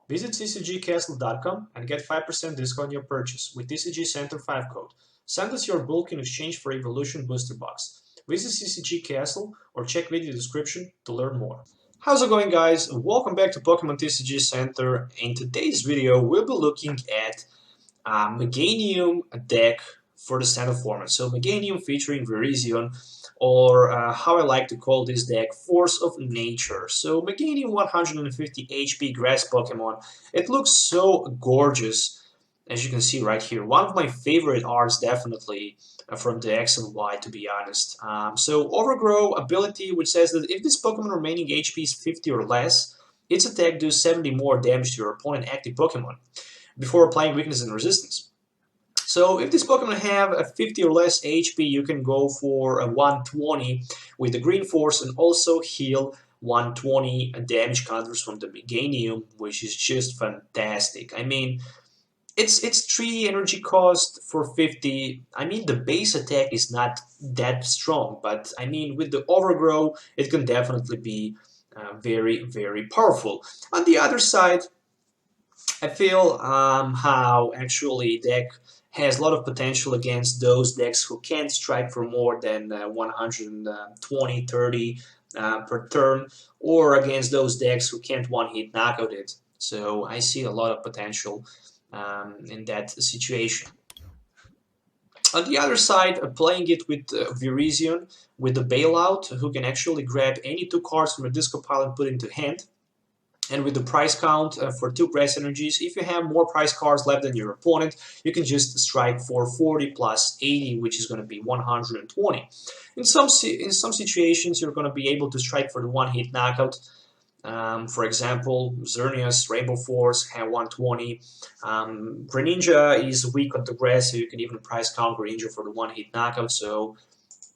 Visit tcgcastle.com and get 5% discount on your purchase with TCG Center 5 code. Send us your bulk in exchange for Evolution Booster Box. Visit CCG Castle or check video description to learn more. How's it going, guys? Welcome back to Pokemon TCG Center. In today's video, we'll be looking at Meganium deck for the standard format. So Meganium featuring Virizion, or how I like to call this deck, Force of Nature. So Meganium 150 HP grass Pokemon. It looks so gorgeous, as you can see right here. One of my favorite arts, definitely, from the X and Y, to be honest. So Overgrow ability, which says that if this Pokemon remaining HP is 50 or less, its attack does 70 more damage to your opponent active Pokemon before applying weakness and resistance. So if this Pokemon have a 50 or less HP, you can go for a 120 with the Green Force and also heal 120 damage counters from the Meganium, which is just fantastic. I mean, it's 3 energy cost for 50. I mean, the base attack is not that strong, but I mean, with the Overgrow, it can definitely be very, very powerful. On the other side, I feel how actually deck has a lot of potential against those decks who can't strike for more than 120, 30 per turn, or against those decks who can't one-hit knockout it. So I see a lot of potential in that situation. On the other side, playing it with Virizion, with the Bailout, who can actually grab any 2 cards from a disco pile and put into hand. And with the price count for 2 grass energies, if you have more price cards left than your opponent, you can just strike for 40 plus 80, which is going to be 120. In some situations, you're going to be able to strike for the one-hit knockout. For example, Xerneas, Rainbow Force have 120. Greninja is weak on the grass, so you can even price count Greninja for the one-hit knockout. So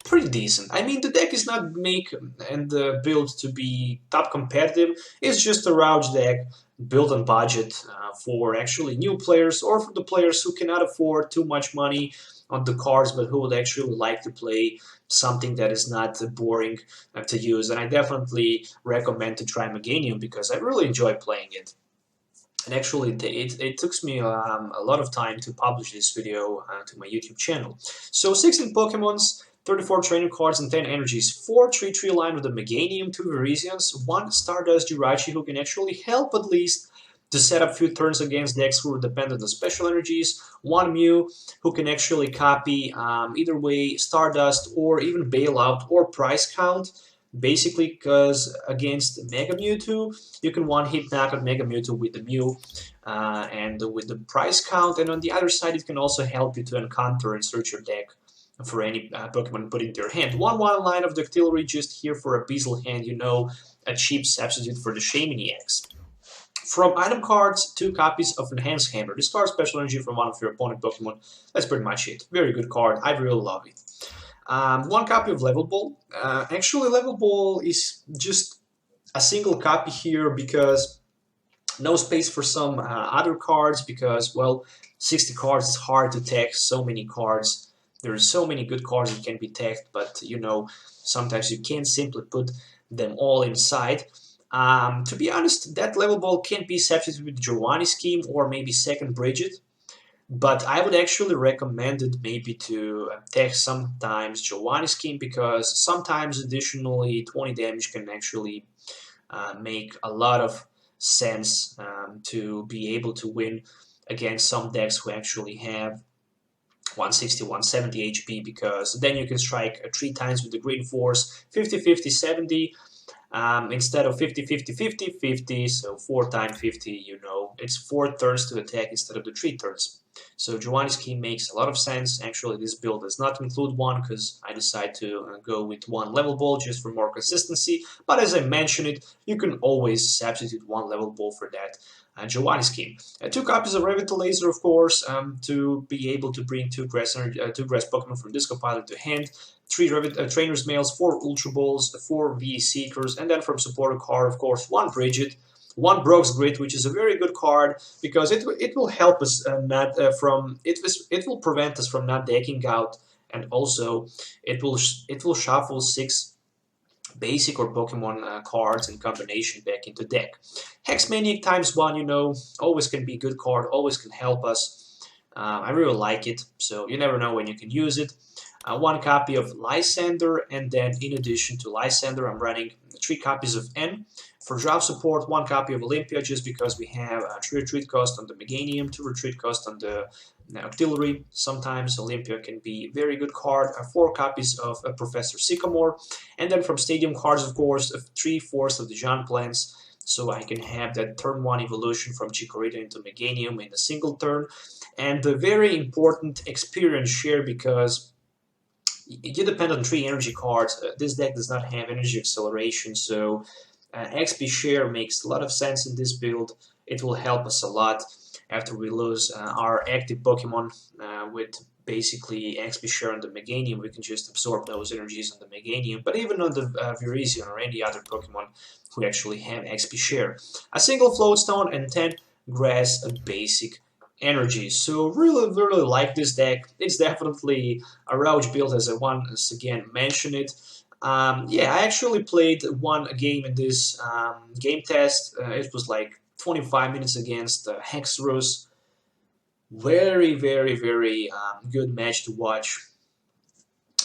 pretty decent. I mean, the deck is not make and built to be top competitive. It's just a Rouge deck built on budget for actually new players or for the players who cannot afford too much money on the cards, but who would actually like to play something that is not boring to use. And I definitely recommend to try Meganium because I really enjoy playing it. And actually, it took me a lot of time to publish this video to my YouTube channel. So 16 Pokemons, 34 training cards, and 10 energies. 4 3-3 line with the Meganium, 2 Virizions, 1 Stardust Jirachi who can actually help at least to set up few turns against decks who are dependent on special energies, 1 Mew who can actually copy either way Stardust or even Bailout or Price Count. Basically, because against Mega Mewtwo, you can one-hit knock out Mega Mewtwo with the Mew and with the Price Count. And on the other side, it can also help you to encounter and search your deck for any Pokemon put into your hand. 1-1 line of Dactylery just here for a Beazle hand, you know, a cheap substitute for the Shaymin EX. From item cards, 2 copies of Enhanced Hammer. Discard special energy from one of your opponent Pokemon. That's pretty much it. Very good card. I really love it. 1 copy of Level Ball. Actually, Level Ball is just a single copy here because no space for some other cards because, well, 60 cards is hard to tag so many cards. There are so many good cards that can be tagged, but you know, sometimes you can't simply put them all inside. To be honest, that Level Ball can't be substituted with the Giovanni scheme or maybe second Bridget, but I would actually recommend it maybe to tag sometimes Giovanni scheme because sometimes additionally 20 damage can actually make a lot of sense to be able to win against some decks who actually have 160, 170 HP because then you can strike 3 times with the Green Force, 50, 50, 70, instead of 50, 50, 50, 50, so 4 times 50, you know, it's 4 turns to attack instead of the 3 turns. So Giovanni's scheme makes a lot of sense. Actually, this build does not include 1 because I decided to go with 1 Level Ball just for more consistency, but as I mentioned it, you can always substitute 1 Level Ball for that Giovanni scheme. 2 copies of Revitalizer, of course, to be able to bring 2 grass Pokemon from Disco Pilot to hand, 3 Trainer's Mails, 4 Ultra Balls, 4 VE Seekers, and then from supporter card, of course, 1 Bridget, 1 Brock's Grit, which is a very good card because it will help us it will prevent us from not decking out, and also it will shuffle 6 basic or Pokemon cards in combination back into deck. Hexmaniac ×1, you know, always can be a good card, always can help us. I really like it, so you never know when you can use it. 1 copy of Lysander, and then in addition to Lysander, I'm running 3 copies of N. For drop support, 1 copy of Olympia, just because we have 3 retreat cost on the Meganium, 2 retreat cost on the Octillery. Sometimes Olympia can be a very good card. 4 copies of Professor Sycamore, and then from Stadium cards, of course, 3/4 of the John Plants, so I can have that turn 1 evolution from Chikorita into Meganium in a single turn. And a very important experience share, because you depend on 3 energy cards. This deck does not have energy acceleration, so XP share makes a lot of sense in this build. It will help us a lot after we lose our active Pokemon with basically XP share on the Meganium. We can just absorb those energies on the Meganium, but even on the Virizion or any other Pokemon who actually have XP share. A single Floatstone and 10 Grass basic energy. So really like this deck. It's definitely a Rouge build, as I once again mentioned it. Yeah, I actually played 1 game in this game test. It was like 25 minutes against Hexerus. Very good match to watch.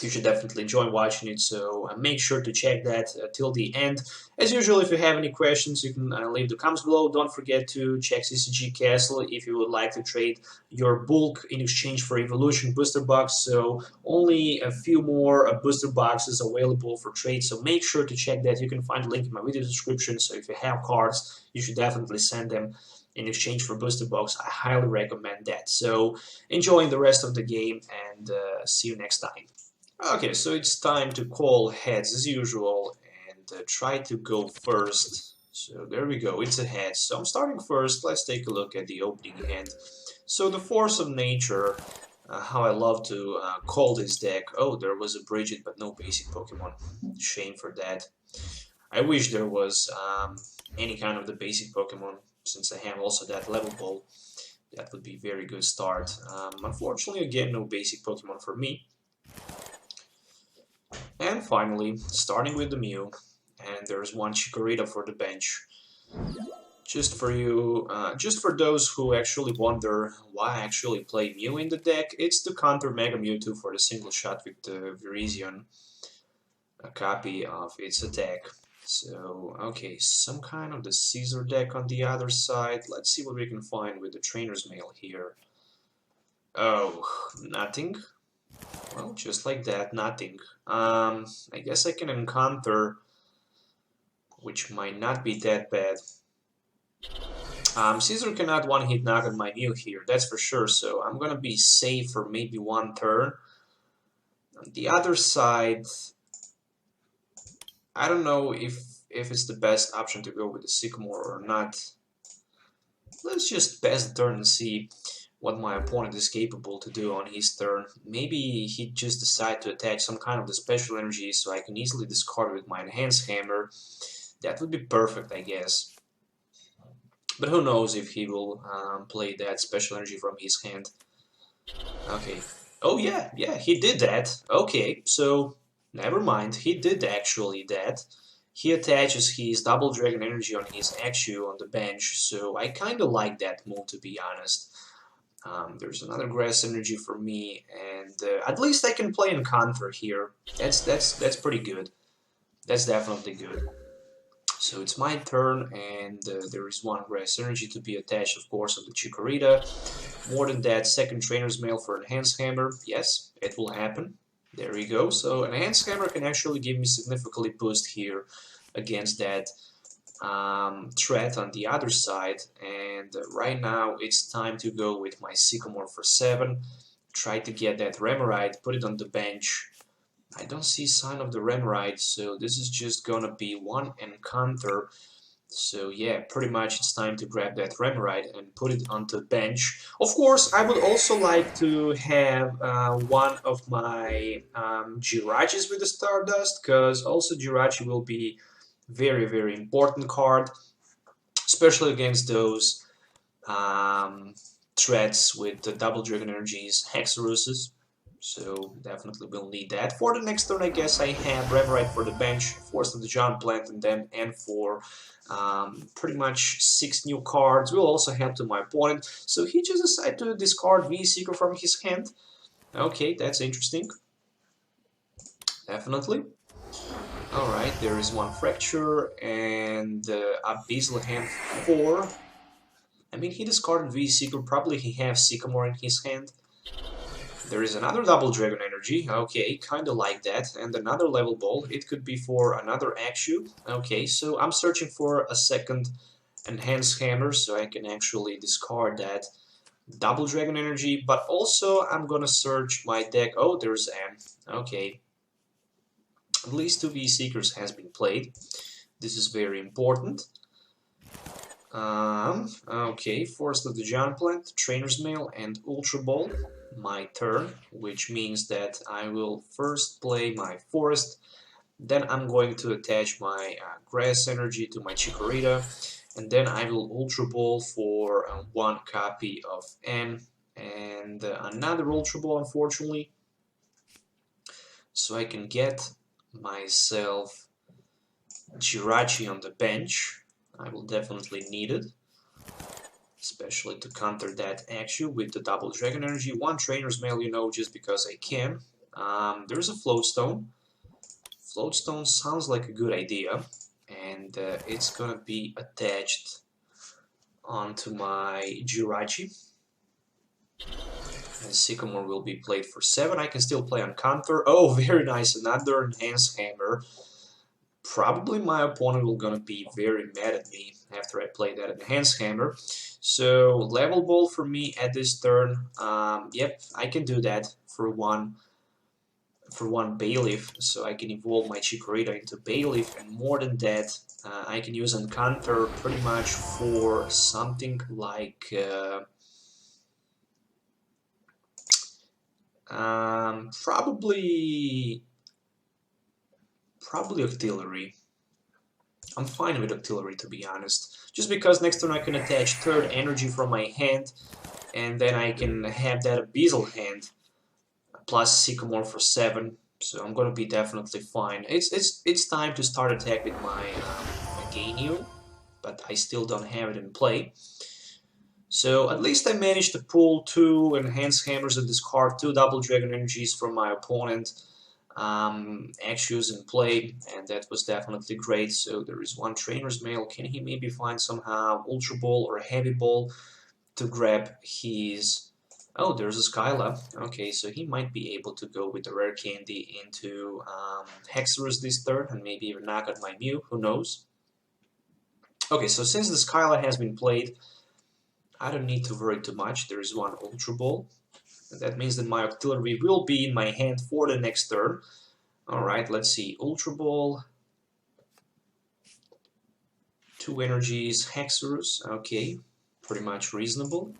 You should definitely enjoy watching it, so make sure to check that till the end. As usual, if you have any questions, you can leave the comments below. Don't forget to check CCG Castle if you would like to trade your bulk in exchange for Evolution Booster Box. So only a few more booster boxes available for trade, so make sure to check that. You can find the link in my video description, so if you have cards, you should definitely send them in exchange for booster box. I highly recommend that. So enjoying the rest of the game, and see you next time. Okay, so it's time to call heads as usual and try to go first. So there we go, it's a head. So I'm starting first. Let's take a look at the opening hand. So the Force of Nature, how I love to call this deck. Oh, there was a Bridget, but no basic Pokemon. Shame for that. I wish there was any kind of the basic Pokemon, since I have also that level ball. That would be a very good start. Unfortunately, again, no basic Pokemon for me. And finally, starting with the Mew, and there's 1 Chikorita for the bench. Just for you, just for those who actually wonder why I actually play Mew in the deck, it's to counter Mega Mewtwo for the single shot with the Virizion, a copy of its attack. So, okay, some kind of the Caesar deck on the other side. Let's see what we can find with the Trainer's Mail here. Oh, nothing. Well, just like that, nothing. I guess I can encounter, which might not be that bad. Caesar cannot one-hit knock on my Mew here, that's for sure, so I'm gonna be safe for maybe 1 turn. On the other side, I don't know if it's the best option to go with the Sycamore or not. Let's just pass the turn and see what my opponent is capable to do on his turn. Maybe he just decide to attach some kind of the special energy, so I can easily discard it with my Enhanced Hammer. That would be perfect, I guess. But who knows if he will play that special energy from his hand. Okay. Oh yeah, he did that. Okay, so never mind, he did actually that. He attaches his Double Dragon energy on his Axew on the bench, so I kinda like that move, to be honest. There's another Grass energy for me, and at least I can play in counter here. That's pretty good. That's definitely good. So it's my turn, and there is 1 Grass energy to be attached, of course, of the Chikorita. More than that, 2nd Trainer's Mail for Enhanced Hammer. Yes, it will happen. There we go. So Enhanced Hammer can actually give me significantly boost here against that threat on the other side, and right now it's time to go with my Sycamore for 7. Try to get that Remoraid, put it on the bench. I don't see sign of the Remoraid, so this is just gonna be 1 encounter. So yeah, pretty much it's time to grab that Remoraid and put it onto the bench. Of course, I would also like to have 1 of my Jirachis with the Stardust, because also Jirachi will be very important card, especially against those threats with the Double Dragon energies, Hexeruses. so definitely will need that. For the next turn, I guess I have Reverite for the bench, Force of the Giant Plant, and then for pretty much 6 new cards. Will also help to my opponent. So he just decided to discard V-Seeker from his hand. Okay, that's interesting. Definitely. Alright, there is 1 Fracture and Abyssal Hand 4. I mean, he discarded V-Seeker, probably he has Sycamore in his hand. There is another double Dragon Energy, okay, kinda like that, and another Level Ball. It could be for another Axew. Okay, so I'm searching for a second Enhanced Hammer, so I can actually discard that double Dragon Energy, but also I'm gonna search my deck. Oh, there's Anne. Okay. At least 2 V-Seekers has been played. This is very important. Okay, Forest of the Giant Plant, Trainer's Mail, and Ultra Ball. My turn, which means that I will first play my Forest, then I'm going to attach my Grass Energy to my Chikorita, and then I will Ultra Ball for 1 copy of N, and another Ultra Ball, unfortunately, so I can get myself Jirachi on the bench. I will definitely need it, especially to counter that Axew with the double Dragon Energy. 1 Trainer's Mail, you know, just because I can. There's a Floatstone. Floatstone sounds like a good idea, and it's gonna be attached onto my Jirachi. And Sycamore will be played for 7. I can still play on counter. Oh, very nice, another Enhanced Hammer. Probably my opponent will gonna be very mad at me after I play that Enhanced Hammer. So Level Ball for me at this turn. Yep, I can do that for one Bailiff, so I can evolve my Chikorita into Bailiff, and more than that, I can use Encounter pretty much for something like probably Octillery. I'm fine with Octillery, to be honest. Just because next turn I can attach 3rd energy from my hand, and then I can have that Abyssal Hand plus Sycamore for 7. So I'm gonna be definitely fine. It's time to start attack with my Meganium, but I still don't have it in play. So at least I managed to pull 2 Enhanced Hammers and discard 2 double Dragon Energies from my opponent. Axews in play, and that was definitely great. So there is 1 Trainer's Mail. Can he maybe find somehow Ultra Ball or Heavy Ball to grab his... Oh, there's a Skyla. Okay, so he might be able to go with the Rare Candy into Hexorus this turn, and maybe even knock out my Mew, who knows. Okay, so since the Skyla has been played, I don't need to worry too much. There is 1 Ultra Ball. That means that my Octillery will be in my hand for the next turn. Alright, let's see. Ultra Ball. 2 energies. Hexorus. Okay, pretty much reasonable.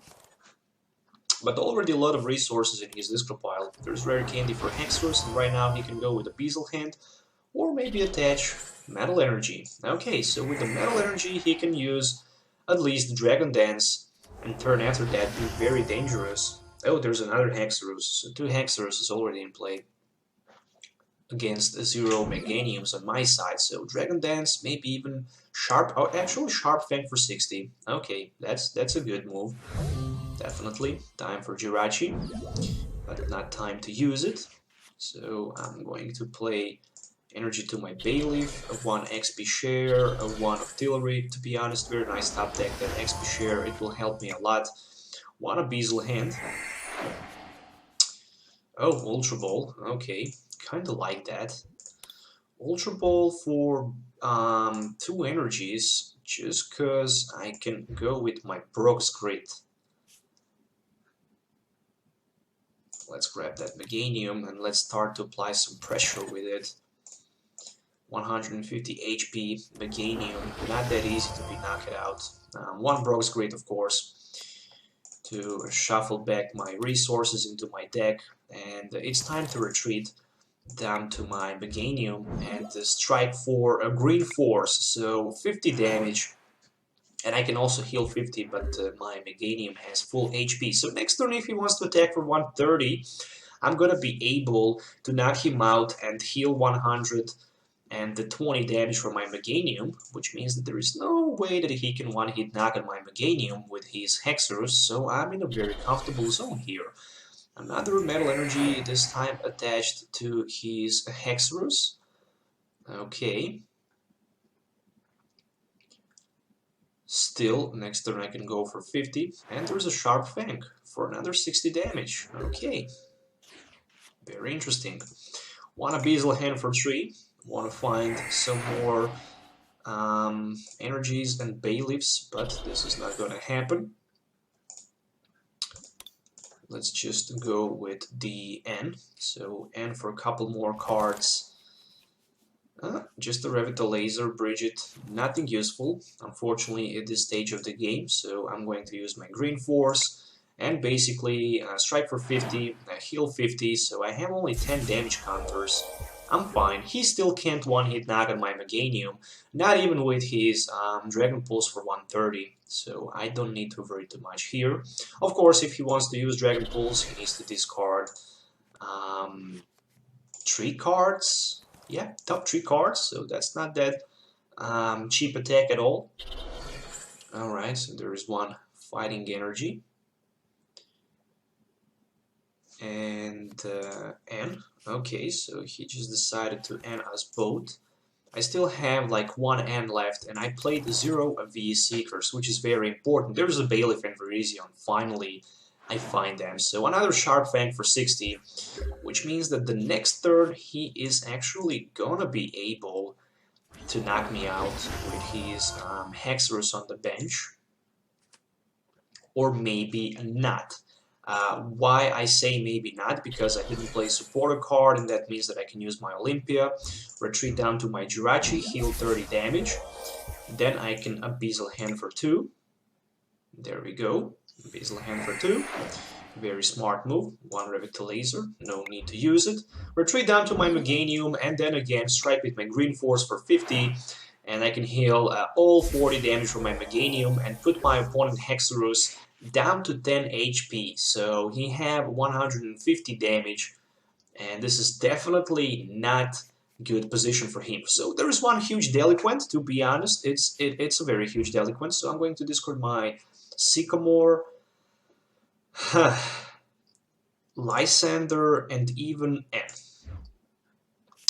But already a lot of resources in his discard pile. There's Rare Candy for Hexorus, and right now he can go with a Abyssal Hand, or maybe attach Metal Energy. Okay, so with the Metal Energy he can use at least Dragon Dance, and turn after that be very dangerous. Oh, there's another Hexorus, so 2 Hexorus already in play against 0 Meganiums on my side, so Dragon Dance, maybe even Sharp, oh, actually Sharp Fang for 60. Okay, that's a good move. Definitely. Time for Jirachi, but not time to use it. So I'm going to play energy to my Bailiff, a 1 XP share, a 1 Octillery. To be honest, very nice top deck, that XP share, it will help me a lot. 1 Abyssal Hand. Oh, Ultra Ball, okay, kinda like that. Ultra Ball for 2 energies, just cause I can go with my Brock's Grit. Let's grab that Meganium and let's start to apply some pressure with it. 150 HP Meganium, not that easy to be knocked out. 1 Brock's Grit, of course, to shuffle back my resources into my deck, and it's time to retreat down to my Meganium and strike for a green force, so 50 damage. And I can also heal 50, but my Meganium has full HP. So next turn, if he wants to attack for 130, I'm gonna be able to knock him out and heal 120 damage from my Meganium, which means that there is no way that he can one-hit knock on my Meganium with his Hexerus, so I'm in a very comfortable zone here. Another Metal Energy, this time attached to his Hexerus. Okay. Still, next turn I can go for 50, and there's a Sharp Fang for another 60 damage. Okay. Very interesting. Want a Bezel Hand for 3. Want to find some more energies and bailiffs, but this is not going to happen. Let's just go with the N. So N for a couple more cards. Just a Revitalizer, Bridget, nothing useful, unfortunately, at this stage of the game, so I'm going to use my Green Force and basically strike for 50, heal 50, so I have only 10 damage counters. I'm fine. He still can't one-hit knock on my Meganium, not even with his Dragon Pulse for 130, so I don't need to worry too much here. Of course, if he wants to use Dragon Pulse, he needs to discard 3 cards. Yeah, top 3 cards, so that's not that cheap attack at all. Alright, so there is one Fighting Energy. And N. Okay, so he just decided to end us both. I still have like 1 N left, and I played 0 VE Seekers, which is very important. There's a Bailiff and Virizion. Finally, I find them. So another Sharp Fang for 60, which means that the next turn he is actually gonna be able to knock me out with his Hexerus on the bench. Or maybe not. Why I say maybe not? Because I didn't play supporter card, and that means that I can use my Olympia, retreat down to my Jirachi, heal 30 damage. Then I can Abyssal Hand for 2. There we go. Abyssal Hand for 2. Very smart move. 1 Revitalizer. No need to use it. Retreat down to my Meganium, and then again strike with my Green Force for 50. And I can heal all 40 damage from my Meganium and put my opponent Hexerus down to 10 HP. So he have 150 damage, and this is definitely not good position for him. So there is one huge delinquent, to be honest. It's a very huge delinquent. So I'm going to discard my Sycamore, Lysander, and even N.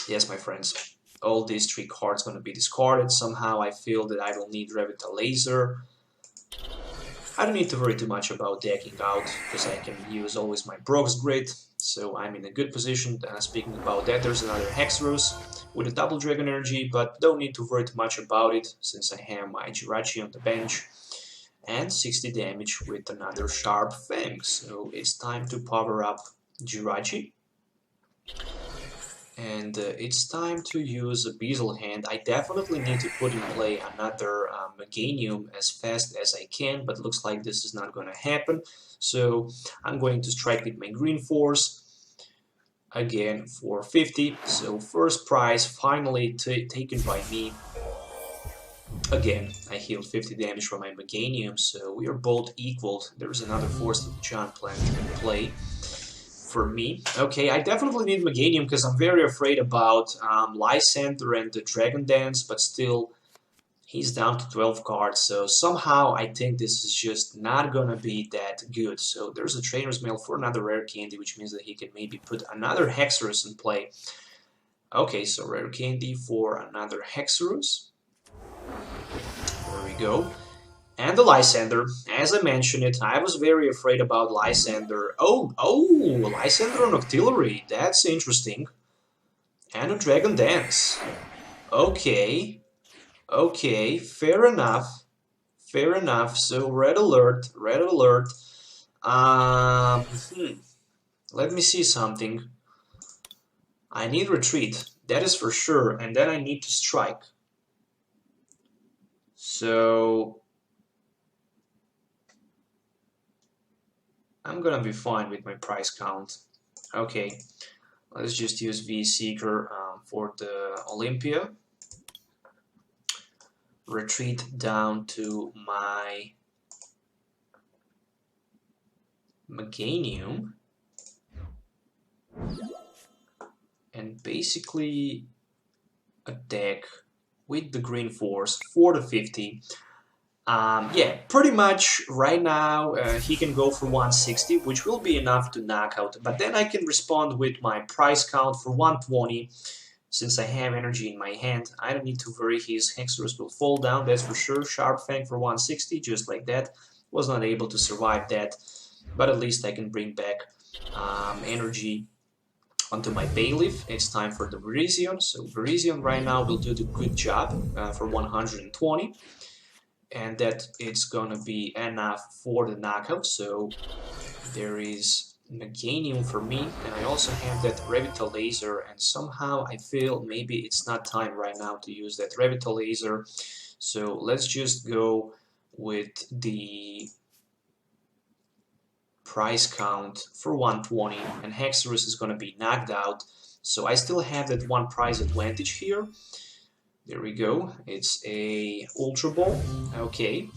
Yes, my friends, all these 3 cards going to be discarded. Somehow I feel that I will need Revitalizer. I don't need to worry too much about decking out, because I can use always my Brock's Grid, so I'm in a good position. Speaking about that, there's another Hexerus with a double Dragon Energy, but don't need to worry too much about it, since I have my Jirachi on the bench. And 60 damage with another Sharp Fang, so it's time to power up Jirachi. And it's time to use a Bezel Hand. I definitely need to put in play another Meganium as fast as I can, but looks like this is not going to happen. So I'm going to strike with my Green Force again for 50. So first prize finally taken by me. Again, I healed 50 damage from my Meganium, so we are both equal. There's another Force of the Giant Plant in play for me. Okay, I definitely need Meganium because I'm very afraid about Lysander and the Dragon Dance, but still, he's down to 12 cards, so somehow I think this is just not gonna be that good. So there's a Trainer's Mail for another Rare Candy, which means that he can maybe put another Hexerus in play. Okay, so Rare Candy for another Hexerus. There we go. And the Lysander, as I mentioned it, I was very afraid about Lysander. Oh, Lysander on Octillery, that's interesting. And a Dragon Dance. Okay, fair enough. So red alert. Let me see something. I need retreat, that is for sure, and then I need to strike. So I'm gonna be fine with my price count. Okay, let's just use VE Seeker for the Olympia. Retreat down to my Meganium. and basically attack with the green force for the 50. Yeah, pretty much right now he can go for 160, which will be enough to knock out. But then I can respond with my price count for 120. Since I have energy in my hand, I don't need to worry. His Hexorus will fall down, that's for sure. Sharp Fang for 160, just like that. Was not able to survive that, but at least I can bring back energy onto my Bailiff. It's time for the Virizion. So Virizion right now will do the good job for 120. And that it's gonna be enough for the knockout. So there is Meganium for me, and I also have that Revitalizer, and somehow I feel maybe it's not time right now to use that Revitalizer. So let's just go with the price count for 120, and Hexorus is gonna be knocked out. So I still have that one price advantage here. There we go, it's a Ultra Ball, okay.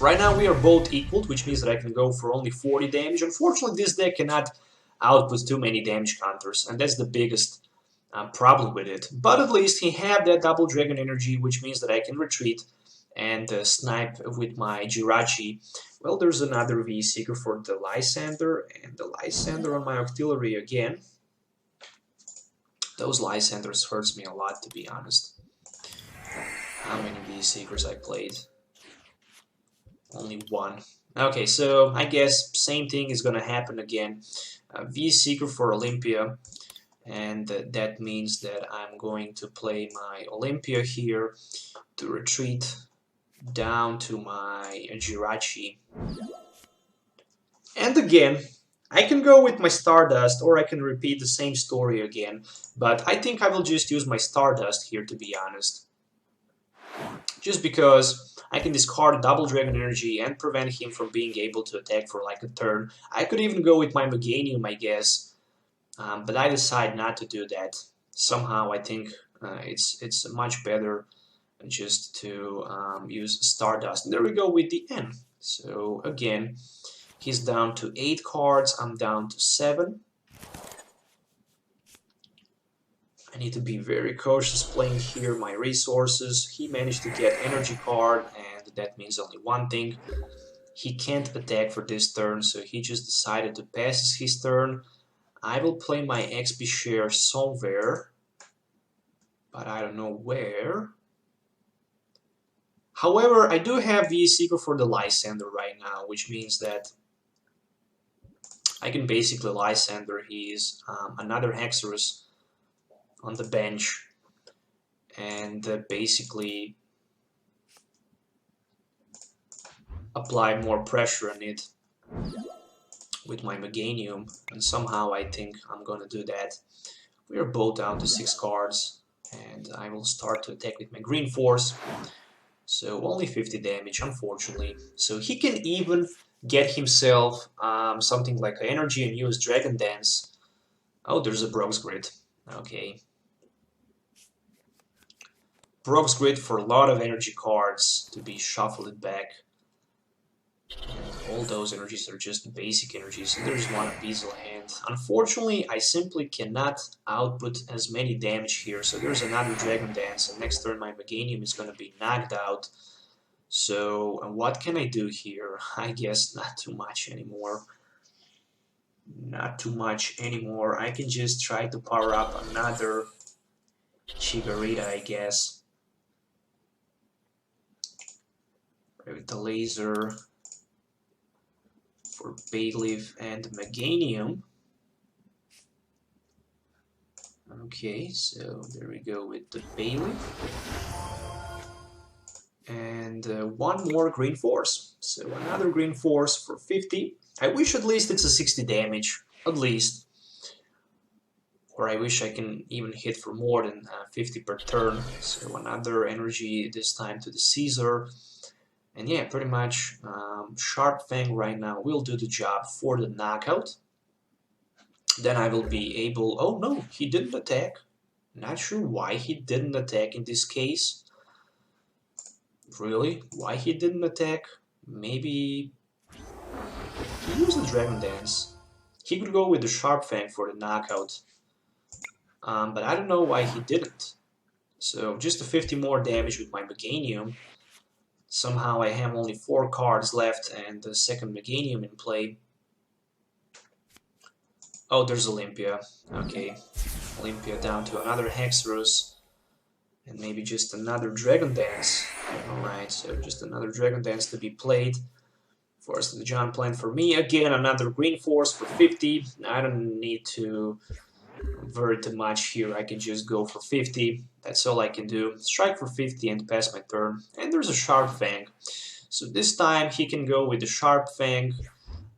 Right now we are both equal, which means that I can go for only 40 damage. Unfortunately, this deck cannot output too many damage counters, and that's the biggest problem with it. But at least he have that double dragon energy, which means that I can retreat and snipe with my Jirachi. Well, there's another V-Seeker for the Lysander, and the Lysander on my Octillery again. Those Lysanders hurts me a lot, to be honest. How many V-Seekers I played? Only one. Okay, so I guess same thing is gonna happen again. V-Seeker for Olympia, and that means that I'm going to play my Olympia here to retreat down to my Jirachi. And again, I can go with my Stardust, or I can repeat the same story again, but I think I will just use my Stardust here, to be honest. Just because I can discard double dragon energy and prevent him from being able to attack for like a turn. I could even go with my Meganium, I guess, but I decide not to do that. Somehow I think it's much better just to use Stardust. And there we go with the N. So again, he's down to 8 cards, I'm down to 7. I need to be very cautious playing here my resources. He managed to get energy card, and that means only one thing. He can't attack for this turn, so he just decided to pass his turn. I will play my XP share somewhere, but I don't know where. However, I do have the Seeker for the Lysander right now, which means that I can basically Lysander his another Hexorus on the bench, and basically apply more pressure on it with my Meganium, and somehow I think I'm gonna do that. We are both down to 6 cards, and I will start to attack with my Green Force. So only 50 damage, unfortunately. So he can even get himself something like energy and use Dragon Dance. Oh, there's a Brock's Grid. Okay. Brock's Grid for a lot of energy cards to be shuffled back. And all those energies are just basic energies. And there's one Abyssal Hand. Unfortunately, I simply cannot output as many damage here. So there's another Dragon Dance. And next turn my Meganium is going to be knocked out. So what can I do here? I guess not too much anymore. Not too much anymore. I can just try to power up another Chikorita, I guess. With the laser for Bailiff and Meganium. Okay, so there we go with the Bailiff. And one more Green Force. So another Green Force for 50. I wish at least it's a 60 damage, at least. Or I wish I can even hit for more than 50 per turn. So another energy, this time to the Caesar. And yeah, pretty much Sharp Fang right now will do the job for the knockout. Then I will be able... Oh no, he didn't attack. Not sure why he didn't attack in this case. Really? Why he didn't attack? Maybe... He used the Dragon Dance. He could go with the Sharp Fang for the knockout. but I don't know why he didn't. So just a 50 more damage with my Meganium. Somehow I have only 4 cards left and the second Meganium in play. Oh, there's Olympia. Okay, Olympia down to another Hexerus. And maybe just another Dragon Dance. Alright, so just another Dragon Dance to be played. First the Giant Plant for me. Again, another Green Force for 50. I don't need to vary too much here. I can just go for 50. That's all I can do. Strike for 50 and pass my turn. And there's a Sharp Fang. So this time he can go with the Sharp Fang.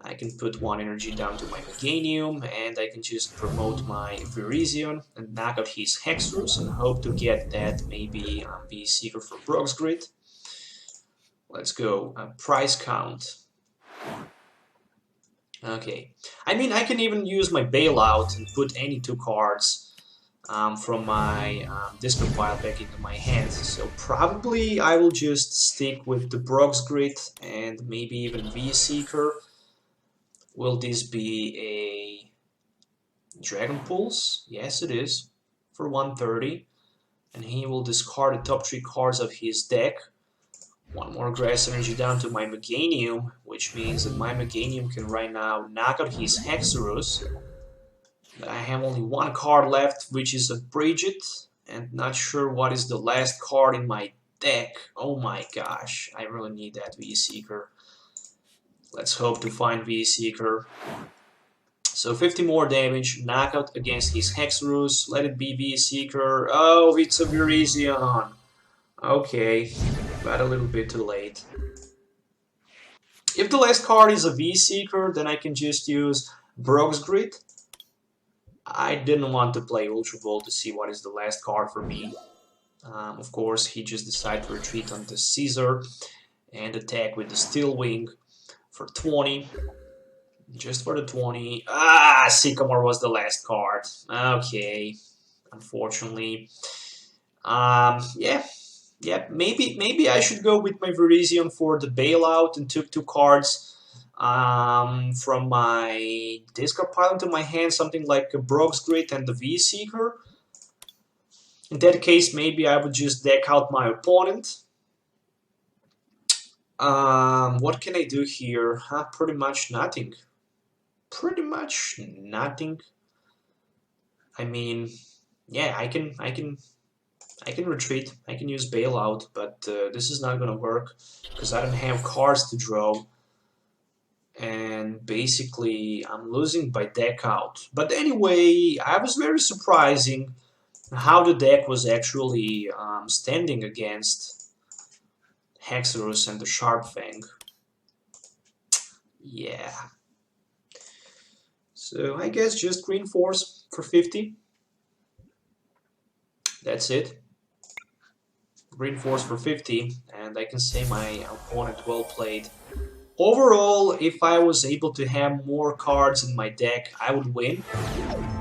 I can put 1 energy down to my Meganium, and I can just promote my Virizion and knock out his Hexerus and hope to get that maybe be Seeker for Brock's Grid. Let's go. Price count. Okay. I mean, I can even use my Bailout and put any 2 cards from my discard pile back into my hand. So probably I will just stick with the Brock's Grid and maybe even V-Seeker. Will this be a Dragon Pulse? Yes, it is, for 130. And he will discard the top 3 cards of his deck. 1 more Grass Energy down to my Meganium, which means that my Meganium can right now knock out his Hexerus. But I have only 1 card left, which is a Bridget, and not sure what is the last card in my deck. Oh my gosh, I really need that V-Seeker. Let's hope to find V-Seeker. So 50 more damage, knockout against his Hexerus. Let it be V-Seeker. Oh, it's a Virizion. Okay, but a little bit too late. If the last card is a V-Seeker, then I can just use Brock's Grid. I didn't want to play Ultra Ball to see what is the last card for me. Of course, he just decided to retreat on the Caesar and attack with the Steel Wing. For 20, just for the 20. Ah, Sycamore was the last card. Okay, unfortunately. Yeah, maybe I should go with my Virizion for the Bailout and took 2 cards from my discard pile into my hand, something like a Brock's Grid and the V-Seeker. In that case, maybe I would just deck out my opponent. What can I do here? Pretty much nothing. Pretty much nothing. I mean, yeah, I can retreat. I can use Bailout, but this is not gonna work because I don't have cards to draw. And basically, I'm losing by deck out. But anyway, I was very surprising how the deck was actually standing against Hexerus and the Sharp Fang. Yeah. So I guess just Green Force for 50. That's it. Green Force for 50, and I can say my opponent well played. Overall, if I was able to have more cards in my deck, I would win.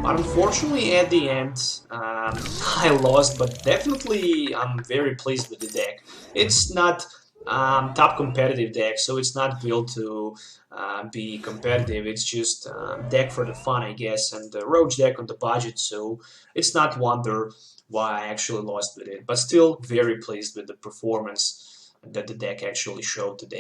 But unfortunately, at the end, I lost, but definitely I'm very pleased with the deck. It's not top competitive deck, so it's not built to be competitive. It's just deck for the fun, I guess, and the Roach deck on the budget, so it's not wonder why I actually lost with it. But still very pleased with the performance that the deck actually showed today.